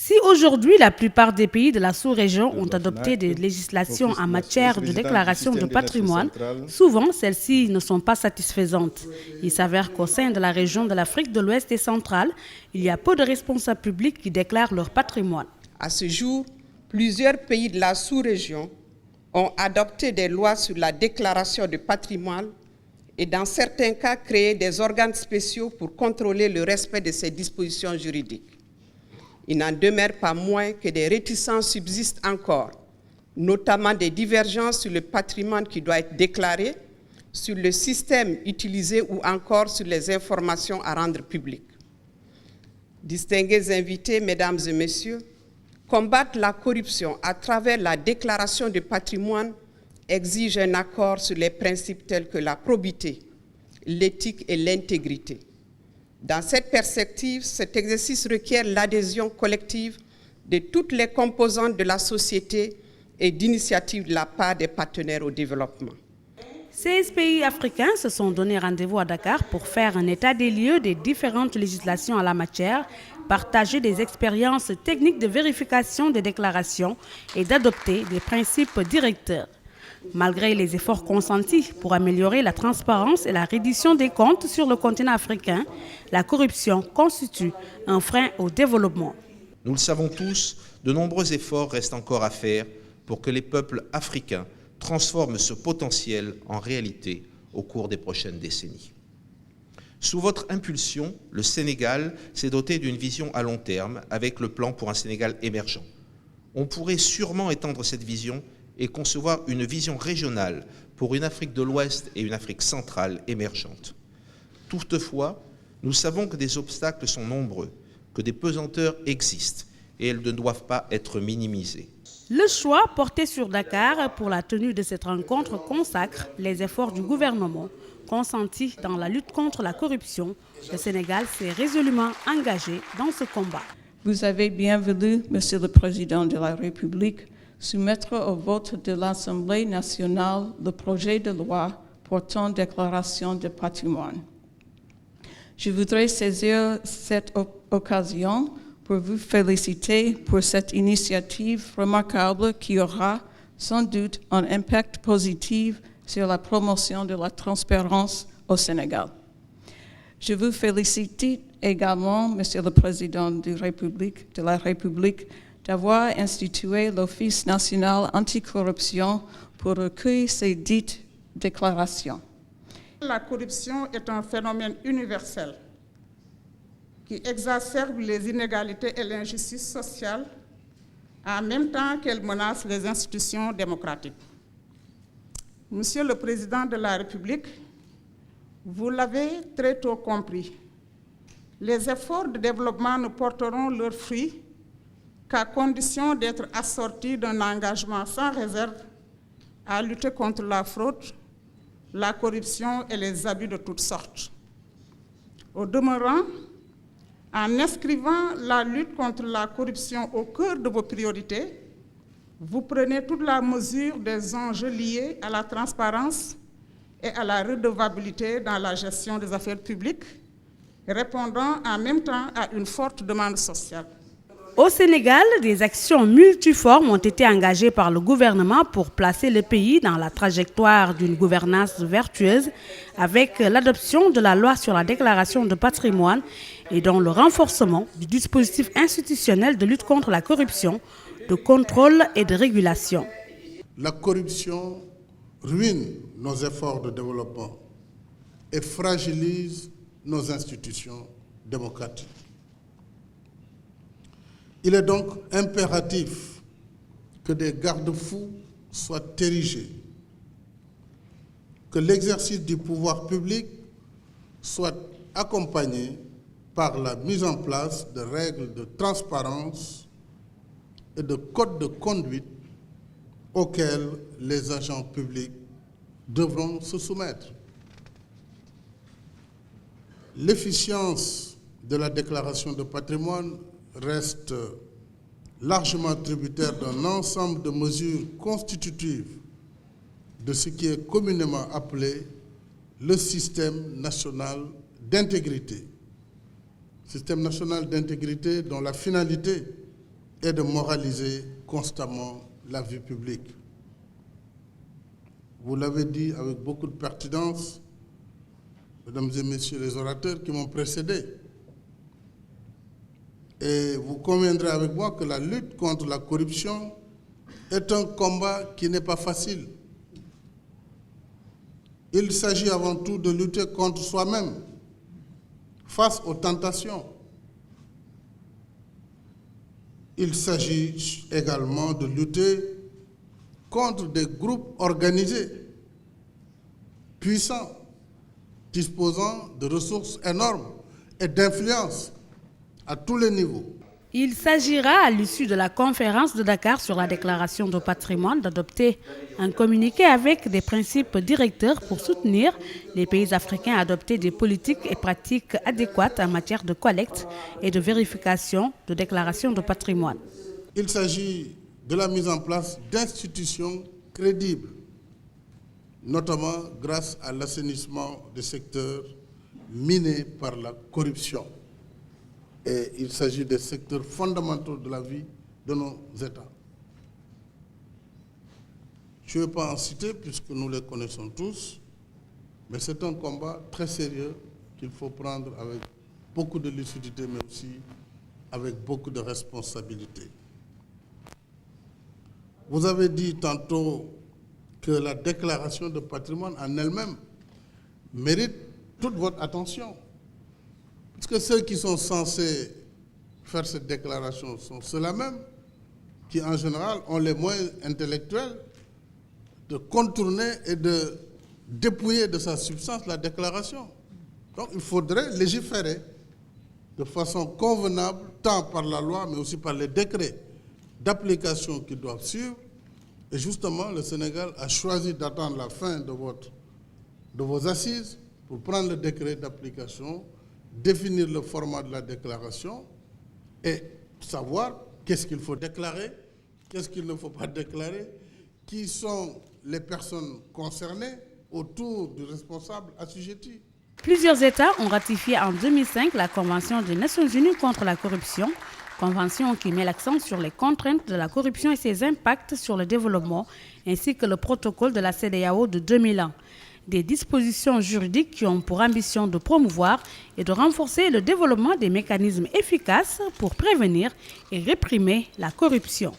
Si aujourd'hui la plupart des pays de la sous-région ont adopté des législations en matière de déclaration de patrimoine, souvent celles-ci ne sont pas satisfaisantes. Il s'avère qu'au sein de la région de l'Afrique de l'Ouest et centrale, il y a peu de responsables publics qui déclarent leur patrimoine. À ce jour, plusieurs pays de la sous-région ont adopté des lois sur la déclaration de patrimoine et dans certains cas créé des organes spéciaux pour contrôler le respect de ces dispositions juridiques. Il n'en demeure pas moins que des réticences subsistent encore, notamment des divergences sur le patrimoine qui doit être déclaré, sur le système utilisé ou encore sur les informations à rendre publiques. Distingués invités, mesdames et messieurs, combattre la corruption à travers la déclaration de patrimoine exige un accord sur les principes tels que la probité, l'éthique et l'intégrité. Dans cette perspective, cet exercice requiert l'adhésion collective de toutes les composantes de la société et d'initiatives de la part des partenaires au développement. 16 pays africains se sont donné rendez-vous à Dakar pour faire un état des lieux des différentes législations en la matière, partager des expériences techniques de vérification des déclarations et d'adopter des principes directeurs. Malgré les efforts consentis pour améliorer la transparence et la reddition des comptes sur le continent africain, la corruption constitue un frein au développement. Nous le savons tous, de nombreux efforts restent encore à faire pour que les peuples africains transforment ce potentiel en réalité au cours des prochaines décennies. Sous votre impulsion, le Sénégal s'est doté d'une vision à long terme avec le plan pour un Sénégal émergent. On pourrait sûrement étendre cette vision et concevoir une vision régionale pour une Afrique de l'Ouest et une Afrique centrale émergente. Toutefois, nous savons que des obstacles sont nombreux, que des pesanteurs existent et elles ne doivent pas être minimisées. Le choix porté sur Dakar pour la tenue de cette rencontre consacre les efforts du gouvernement consentis dans la lutte contre la corruption. Le Sénégal s'est résolument engagé dans ce combat. Vous avez bien voulu, Monsieur le Président de la République, soumettre au vote de l'Assemblée nationale le projet de loi portant déclaration de patrimoine. Je voudrais saisir cette occasion pour vous féliciter pour cette initiative remarquable qui aura sans doute un impact positif sur la promotion de la transparence au Sénégal. Je vous félicite également, Monsieur le Président de la République, d'avoir institué l'Office national anticorruption pour recueillir ces dites déclarations. La corruption est un phénomène universel qui exacerbe les inégalités et l'injustice sociale en même temps qu'elle menace les institutions démocratiques. Monsieur le Président de la République, vous l'avez très tôt compris, les efforts de développement ne porteront leurs fruits qu'à condition d'être assortis d'un engagement sans réserve à lutter contre la fraude, la corruption et les abus de toutes sortes. Au demeurant, en inscrivant la lutte contre la corruption au cœur de vos priorités, vous prenez toute la mesure des enjeux liés à la transparence et à la redevabilité dans la gestion des affaires publiques, répondant en même temps à une forte demande sociale. Au Sénégal, des actions multiformes ont été engagées par le gouvernement pour placer le pays dans la trajectoire d'une gouvernance vertueuse avec l'adoption de la loi sur la déclaration de patrimoine et dans le renforcement du dispositif institutionnel de lutte contre la corruption, de contrôle et de régulation. La corruption ruine nos efforts de développement et fragilise nos institutions démocratiques. Il est donc impératif que des garde-fous soient érigés, que l'exercice du pouvoir public soit accompagné par la mise en place de règles de transparence et de codes de conduite auxquels les agents publics devront se soumettre. L'efficience de la déclaration de patrimoine reste largement tributaire d'un ensemble de mesures constitutives de ce qui est communément appelé le système national d'intégrité. Système national d'intégrité dont la finalité est de moraliser constamment la vie publique. Vous l'avez dit avec beaucoup de pertinence, mesdames et messieurs les orateurs qui m'ont précédé. Et vous conviendrez avec moi que la lutte contre la corruption est un combat qui n'est pas facile. Il s'agit avant tout de lutter contre soi-même, face aux tentations. Il s'agit également de lutter contre des groupes organisés, puissants, disposant de ressources énormes et d'influence à tous les niveaux. Il s'agira, à l'issue de la conférence de Dakar sur la déclaration de patrimoine, d'adopter un communiqué avec des principes directeurs pour soutenir les pays africains à adopter des politiques et pratiques adéquates en matière de collecte et de vérification de déclaration de patrimoine. Il s'agit de la mise en place d'institutions crédibles, notamment grâce à l'assainissement des secteurs minés par la corruption. Et il s'agit des secteurs fondamentaux de la vie de nos États. Je ne vais pas en citer puisque nous les connaissons tous, mais c'est un combat très sérieux qu'il faut prendre avec beaucoup de lucidité, mais aussi avec beaucoup de responsabilité. Vous avez dit tantôt que la déclaration de patrimoine en elle-même mérite toute votre attention. Parce que ceux qui sont censés faire cette déclaration sont ceux-là même qui, en général, ont les moyens intellectuels de contourner et de dépouiller de sa substance la déclaration. Donc, il faudrait légiférer de façon convenable, tant par la loi, mais aussi par les décrets d'application qui doivent suivre. Et justement, le Sénégal a choisi d'attendre la fin de vos assises pour prendre le décret d'application, définir le format de la déclaration et savoir qu'est-ce qu'il faut déclarer, qu'est-ce qu'il ne faut pas déclarer, qui sont les personnes concernées autour du responsable assujetti. Plusieurs États ont ratifié en 2005 la Convention des Nations Unies contre la corruption, convention qui met l'accent sur les contraintes de la corruption et ses impacts sur le développement, ainsi que le protocole de la CEDEAO de 2001. Des dispositions juridiques qui ont pour ambition de promouvoir et de renforcer le développement des mécanismes efficaces pour prévenir et réprimer la corruption.